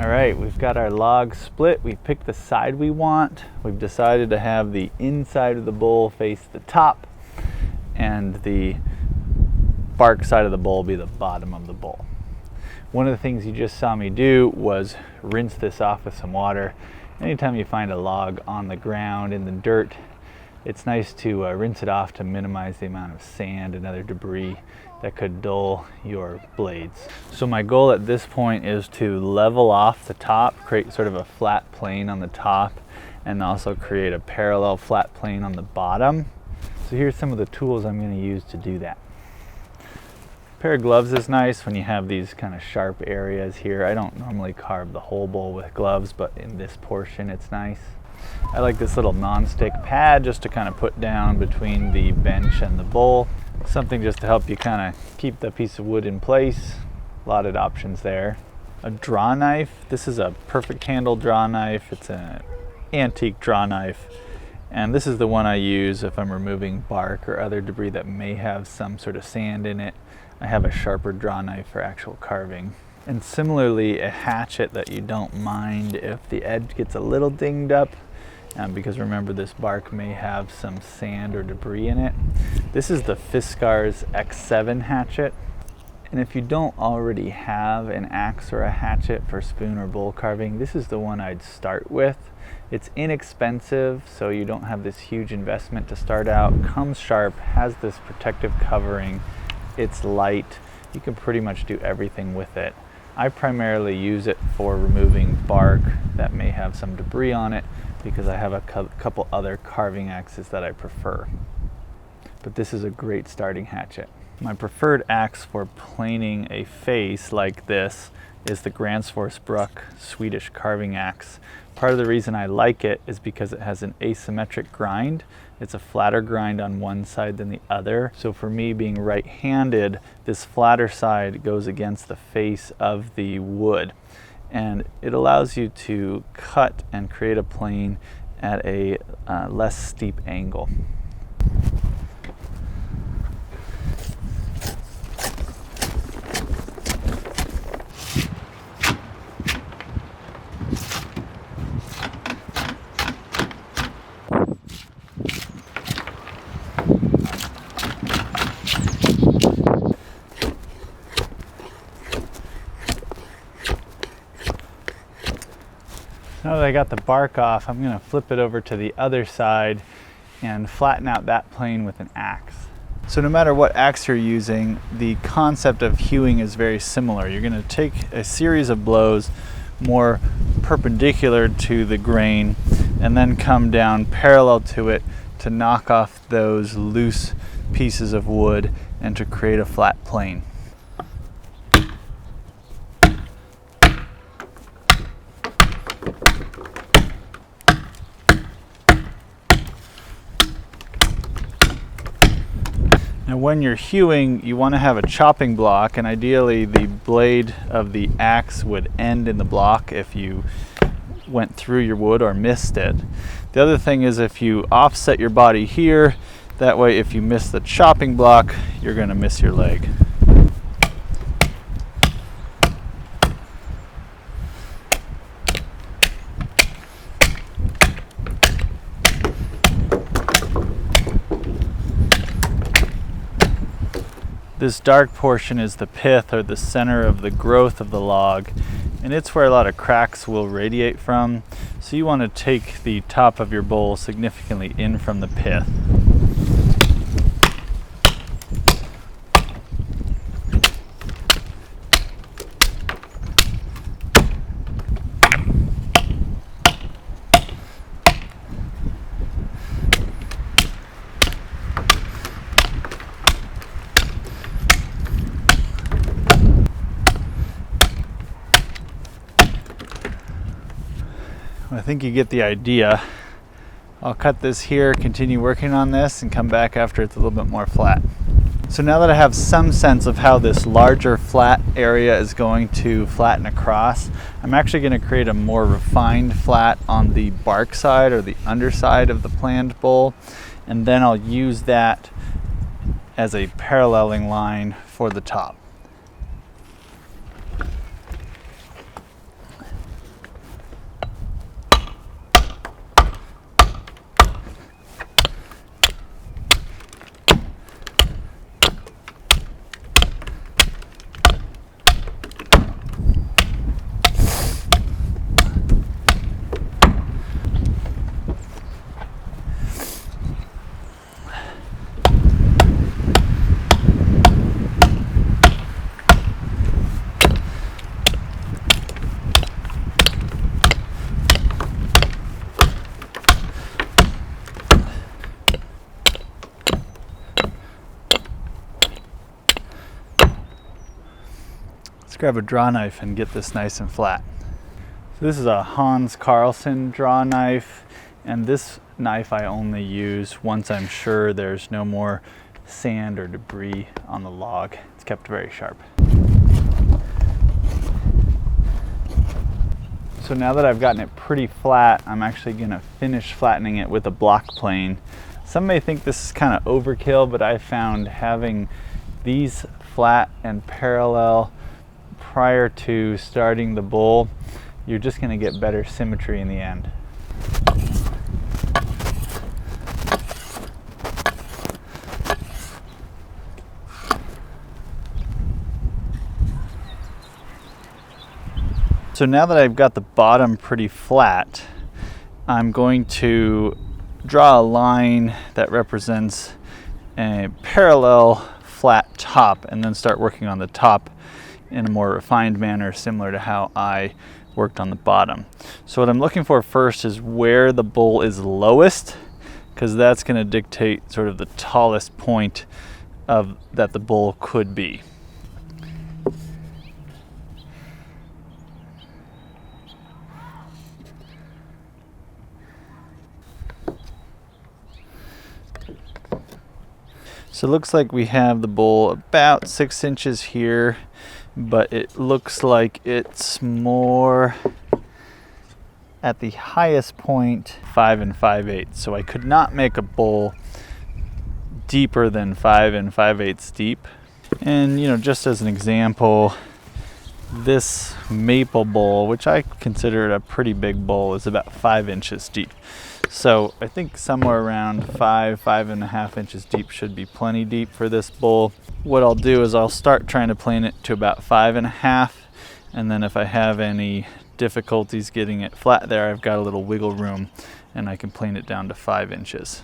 All right, we've got our log split. We've picked the side we want. We've decided to have the inside of the bowl face the top and the bark side of the bowl be the bottom of the bowl. One of the things you just saw me do was rinse this off with some water. Anytime you find a log on the ground in the dirt, it's nice to rinse it off to minimize the amount of sand and other debris that could dull your blades. So my goal at this point is to level off the top, create sort of a flat plane on the top, and also create a parallel flat plane on the bottom. So here's some of the tools I'm going to use to do that. A pair of gloves is nice when you have these kind of sharp areas here. I don't normally carve the whole bowl with gloves, but in this portion it's nice. I like this little non-stick pad just to kind of put down between the bench and the bowl. Something just to help you kind of keep the piece of wood in place. A lot of options there. A draw knife. This is a perfect handle draw knife. It's an antique draw knife. And this is the one I use if I'm removing bark or other debris that may have some sort of sand in it. I have a sharper draw knife for actual carving. And similarly, a hatchet that you don't mind if the edge gets a little dinged up, because remember, this bark may have some sand or debris in it. This is the Fiskars X7 Hatchet. And if you don't already have an axe or a hatchet for spoon or bowl carving, this is the one I'd start with. It's inexpensive, so you don't have this huge investment to start out. Comes sharp, has this protective covering. It's light. You can pretty much do everything with it. I primarily use it for removing bark that may have some debris on it, because I have a couple other carving axes that I prefer. But this is a great starting hatchet. My preferred axe for planing a face like this is the Gransfors Bruk Swedish carving axe. Part of the reason I like it is because it has an asymmetric grind. It's a flatter grind on one side than the other. So for me, being right-handed, this flatter side goes against the face of the wood. And it allows you to cut and create a plane at a less steep angle. Now that I got the bark off, I'm going to flip it over to the other side and flatten out that plane with an axe. So no matter what axe you're using, the concept of hewing is very similar. You're going to take a series of blows more perpendicular to the grain and then come down parallel to it to knock off those loose pieces of wood and to create a flat plane. Now when you're hewing, you want to have a chopping block, and ideally the blade of the axe would end in the block if you went through your wood or missed it. The other thing is, if you offset your body here, that way if you miss the chopping block, you're going to miss your leg. This dark portion is the pith, or the center of the growth of the log, and it's where a lot of cracks will radiate from. So you want to take the top of your bowl significantly in from the pith. I think you get the idea. I'll cut this here, continue working on this, and come back after it's a little bit more flat. So now that I have some sense of how this larger flat area is going to flatten across, I'm actually going to create a more refined flat on the bark side or the underside of the planed bowl, and then I'll use that as a paralleling line for the top. Grab a draw knife and get this nice and flat. So this is a Karlsson draw knife, and this knife I only use once I'm sure there's no more sand or debris on the log. It's kept very sharp. So now that I've gotten it pretty flat, I'm actually gonna finish flattening it with a block plane. Some may think this is kind of overkill, but I found having these flat and parallel prior to starting the bowl, you're just going to get better symmetry in the end. So now that I've got the bottom pretty flat, I'm going to draw a line that represents a parallel flat top and then start working on the top in a more refined manner, similar to how I worked on the bottom. So what I'm looking for first is where the bowl is lowest, because that's going to dictate sort of the tallest point of that the bowl could be. So it looks like we have the bowl about 6 inches here, but it looks like it's more at the highest point 5 5/8. So I could not make a bowl deeper than 5 5/8 deep. And just as an example, this maple bowl, which I consider a pretty big bowl, is about 5 inches deep. So I think somewhere around 5 1/2 inches deep should be plenty deep for this bowl. What I'll do is I'll start trying to plane it to about 5 1/2, and then if I have any difficulties getting it flat there, I've got a little wiggle room and I can plane it down to 5 inches.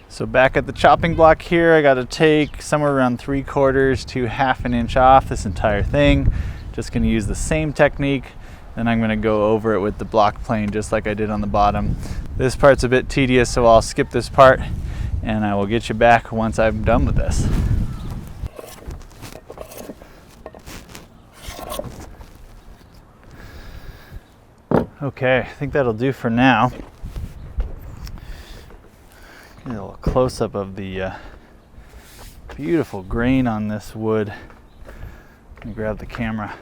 So back at the chopping block here, I got to take somewhere around 3/4 to 1/2 inch off this entire thing. Just going to use the same technique. Then I'm going to go over it with the block plane just like I did on the bottom. This part's a bit tedious, so I'll skip this part and I will get you back once I'm done with this. Okay, I think that'll do for now. Get a little close-up of the beautiful grain on this wood. Let me grab the camera.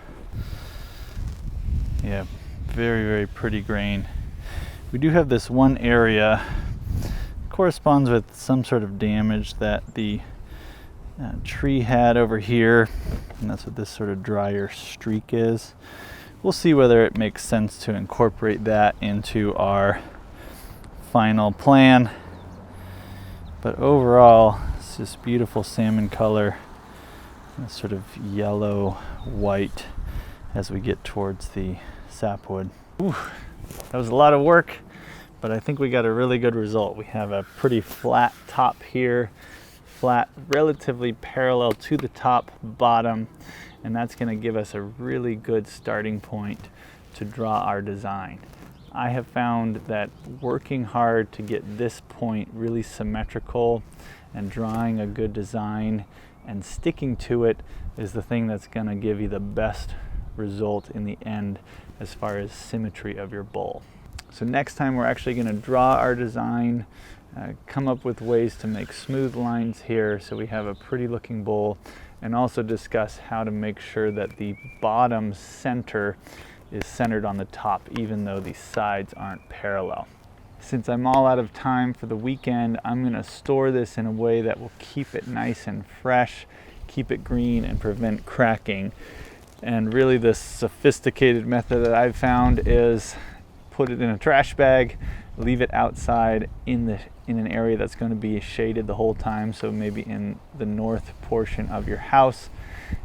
Yeah, very, very pretty grain. We do have this one area corresponds with some sort of damage that the tree had over here, and that's what this sort of drier streak is. We'll see whether it makes sense to incorporate that into our final plan. But overall, it's this beautiful salmon color, and sort of yellow white as we get towards the sapwood. Ooh, that was a lot of work, but I think we got a really good result. We have a pretty flat top here, flat, relatively parallel to the top bottom, and that's going to give us a really good starting point to draw our design. I have found that working hard to get this point really symmetrical and drawing a good design and sticking to it is the thing that's going to give you the best result in the end as far as symmetry of your bowl. So next time we're actually going to draw our design come up with ways to make smooth lines here so we have a pretty looking bowl, and also discuss how to make sure that the bottom center is centered on the top even though the sides aren't parallel. Since I'm all out of time for the weekend, I'm going to store this in a way that will keep it nice and fresh, keep it green, and prevent cracking. And really the sophisticated method that I've found is put it in a trash bag, leave it outside in an area that's going to be shaded the whole time, so maybe in the north portion of your house.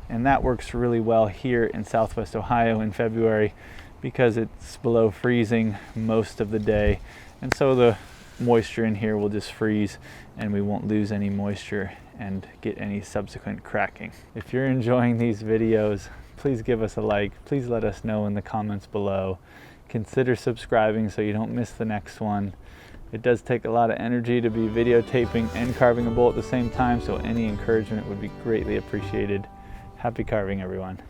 And that works really well here in Southwest Ohio in February because it's below freezing most of the day, and so the moisture in here will just freeze and we won't lose any moisture and get any subsequent cracking. If you're enjoying these videos, please give us a like. Please let us know in the comments below. Consider subscribing so you don't miss the next one. It does take a lot of energy to be videotaping and carving a bowl at the same time, so any encouragement would be greatly appreciated. Happy carving, everyone.